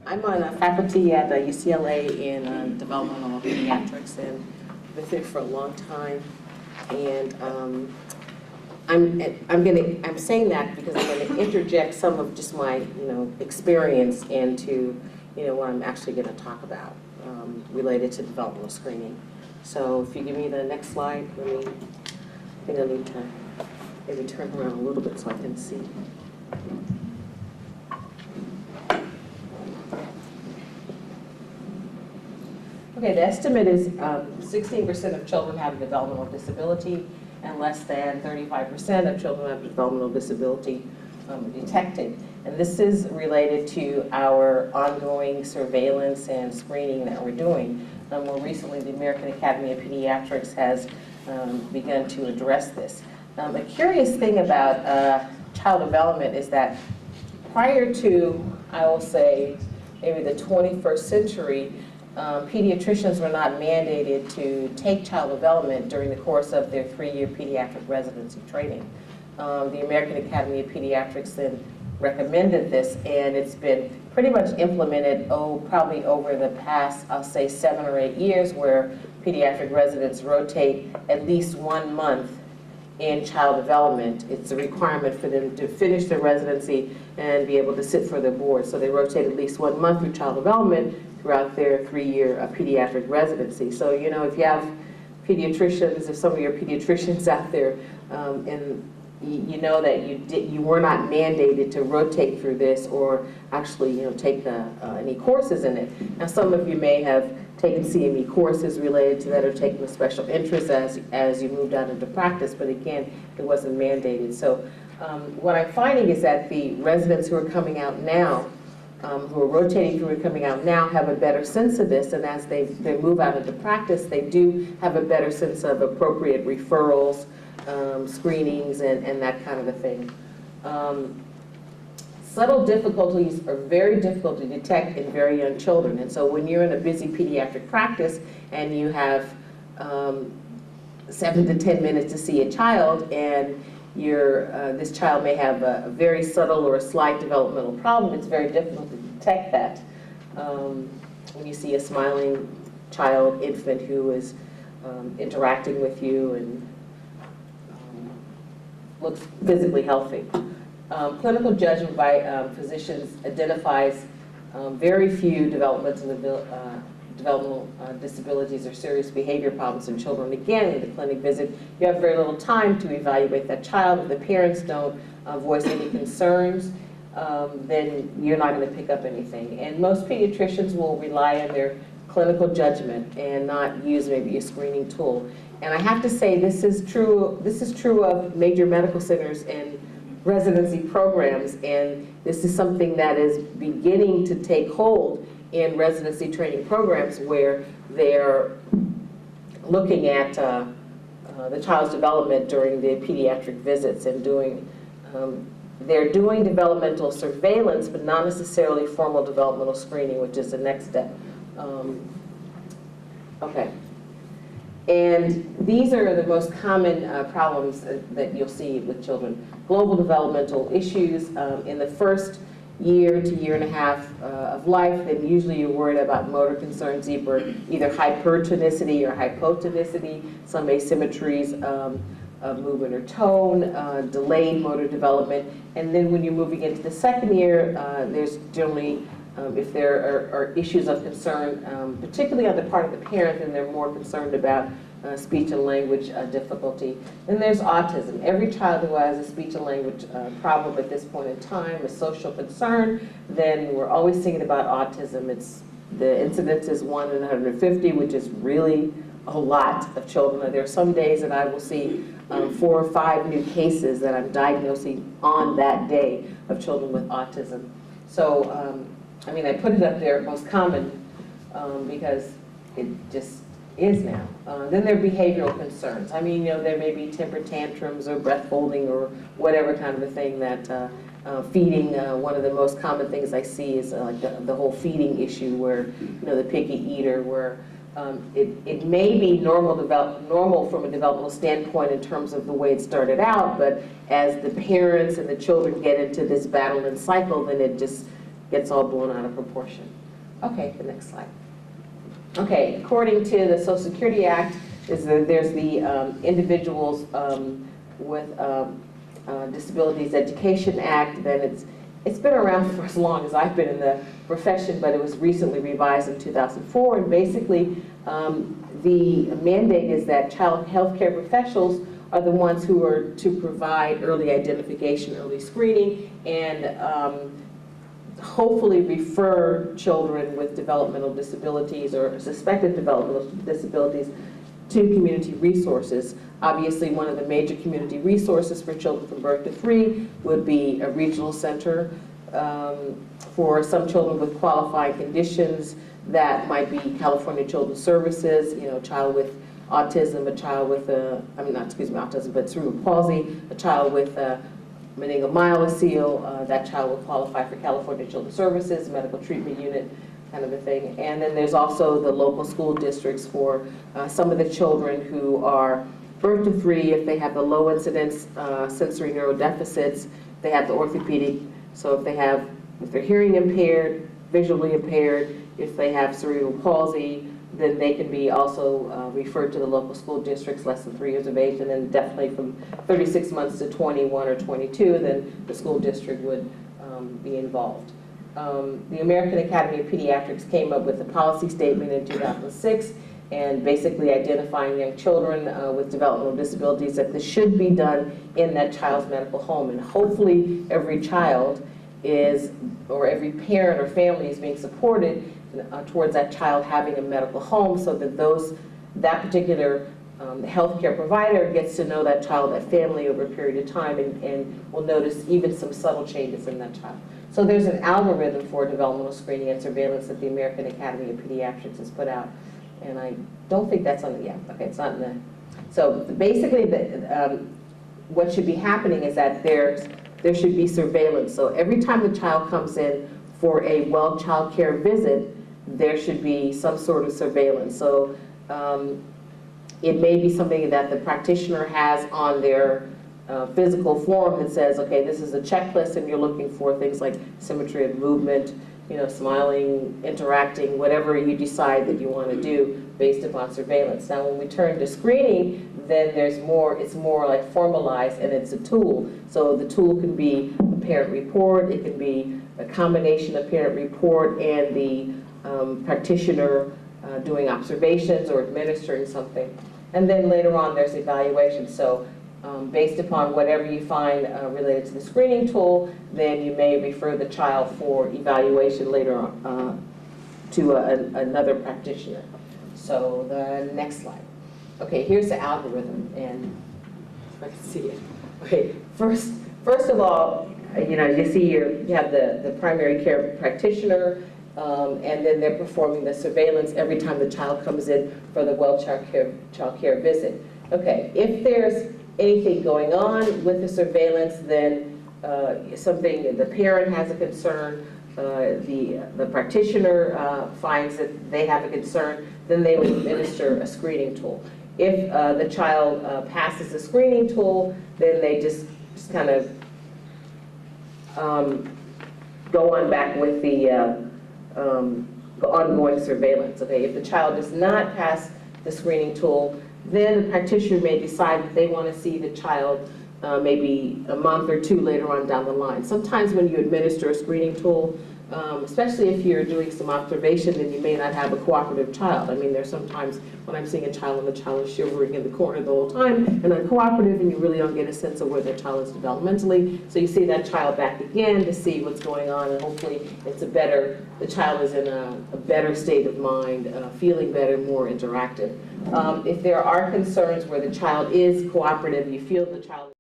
I'm on faculty at UCLA in developmental pediatrics, and been there for a long time. And I'm saying that because I'm going to interject some of just my experience into what I'm actually going to talk about related to developmental screening. So if you give me the next slide, I think I need to maybe turn around a little bit so I can see. Okay, the estimate is 16% of children have a developmental disability, and less than 35% of children have developmental disability detected. And this is related to our ongoing surveillance and screening that we're doing. More recently, the American Academy of Pediatrics has begun to address this. A curious thing about child development is that prior to, I will say, maybe the 21st century, pediatricians were not mandated to take child development during the course of their 3-year pediatric residency training. The American Academy of Pediatrics then recommended this, and it's been pretty much implemented, probably over the past, I'll say 7 or 8 years, where pediatric residents rotate at least 1 month in child development. It's a requirement for them to finish their residency and be able to sit for their board. So they rotate at least 1 month through child development throughout their 3-year pediatric residency. So, if you have pediatricians, if some of your pediatricians out there, and you know that you were not mandated to rotate through this or actually, take any courses in it. Now, some of you may have taken CME courses related to that or taken a special interest as you moved out into practice, but again, it wasn't mandated. So what I'm finding is that the residents who are coming out now, who are rotating through and coming out now, have a better sense of this, and as they move out into practice, they do have a better sense of appropriate referrals, screenings, and that kind of a thing. Subtle difficulties are very difficult to detect in very young children, and so when you're in a busy pediatric practice and you have 7 to 10 minutes to see a child, and this child may have a very subtle or a slight developmental problem, it's very difficult to detect that. When you see a smiling child, infant who is interacting with you and looks physically healthy. Clinical judgment by physicians identifies very few developmental disabilities or serious behavior problems in children. Again, in the clinic visit, you have very little time to evaluate that child. If the parents don't voice any concerns, then you're not going to pick up anything. And most pediatricians will rely on their clinical judgment and not use maybe a screening tool. And I have to say, this is true of major medical centers and residency programs, and this is something that is beginning to take hold in residency training programs where they're looking at the child's development during the pediatric visits and they're doing developmental surveillance, but not necessarily formal developmental screening, which is the next step. Okay. And these are the most common problems that you'll see with children. Global developmental issues in the first year to year and a half of life, then usually you're worried about motor concerns, either hypertonicity or hypotonicity, some asymmetries of movement or tone, delayed motor development. And then when you're moving into the second year, there's generally, if there are issues of concern, particularly on the part of the parent, then they're more concerned about speech and language difficulty. Then there's autism. Every child who has a speech and language problem at this point in time, a social concern, then we're always thinking about autism. The incidence is 1 in 150, which is really a lot of children. There are some days that I will see 4 or 5 new cases that I'm diagnosing on that day of children with autism. So, I put it up there, most common, because it just is now. Then there are behavioral concerns. There may be temper tantrums or breath holding or whatever kind of a thing that feeding, one of the most common things I see is like the whole feeding issue where, the picky eater, where it may be normal from a developmental standpoint in terms of the way it started out, but as the parents and the children get into this battle and cycle, then it gets all blown out of proportion. Okay, the next slide. Okay, according to the Social Security Act, there's the Individuals with Disabilities Education Act. Then it's been around for as long as I've been in the profession, but it was recently revised in 2004. And basically, the mandate is that child health care professionals are the ones who are to provide early identification, early screening, and hopefully refer children with developmental disabilities or suspected developmental disabilities to community resources. Obviously, one of the major community resources for children from birth to 3 would be a regional center for some children with qualifying conditions. That might be California Children's Services, you know, a child with autism, a child with autism, but cerebral palsy, a child with meningomyelocele, that child will qualify for California Children's Services, medical treatment unit, kind of a thing. And then there's also the local school districts for some of the children who are birth to 3, if they have the low incidence sensory neurodeficits, they have the orthopedic, so if they're hearing impaired, visually impaired, if they have cerebral palsy, then they can be also referred to the local school districts less than 3 years of age, and then definitely from 36 months to 21 or 22, then the school district would be involved. The American Academy of Pediatrics came up with a policy statement in 2006, and basically identifying young children with developmental disabilities, that this should be done in that child's medical home. And hopefully every child is, or every parent or family is being supported towards that child having a medical home, so that that particular healthcare provider gets to know that child, that family over a period of time, and will notice even some subtle changes in that child. So there's an algorithm for developmental screening and surveillance that the American Academy of Pediatrics has put out. And I don't think that's on the, yeah, okay, it's not in the, so basically what should be happening is that there should be surveillance. So every time the child comes in for a well child care visit, there should be some sort of surveillance. So it may be something that the practitioner has on their physical form that says, okay, this is a checklist, and you're looking for things like symmetry of movement, you know, smiling, interacting, whatever you decide that you want to do based upon surveillance. Now, when we turn to screening, then it's more like formalized, and it's a tool. So the tool can be a parent report, it can be a combination of parent report and the practitioner doing observations or administering something. And then later on, there's evaluation. So based upon whatever you find related to the screening tool, then you may refer the child for evaluation later on to another practitioner. So the next slide. Okay, here's the algorithm, and if I can see it. Okay, first of all, you know, you see you have the primary care practitioner, and then they're performing the surveillance every time the child comes in for the well child care visit. Okay, if there's anything going on with the surveillance, then the parent has a concern, the practitioner finds that they have a concern, then they would administer a screening tool. If the child passes the screening tool, then they just kind of go on back with the ongoing surveillance. Okay, if the child does not pass the screening tool, then the practitioner may decide that they want to see the child maybe a month or 2 later on down the line. Sometimes when you administer a screening tool, especially if you're doing some observation, then you may not have a cooperative child. I mean, there's sometimes when I'm seeing a child and the child is shivering in the corner the whole time and uncooperative, and you really don't get a sense of where the child is developmentally. So you see that child back again to see what's going on, and hopefully the child is in a better state of mind, feeling better, more interactive. If there are concerns where the child is cooperative, you feel the child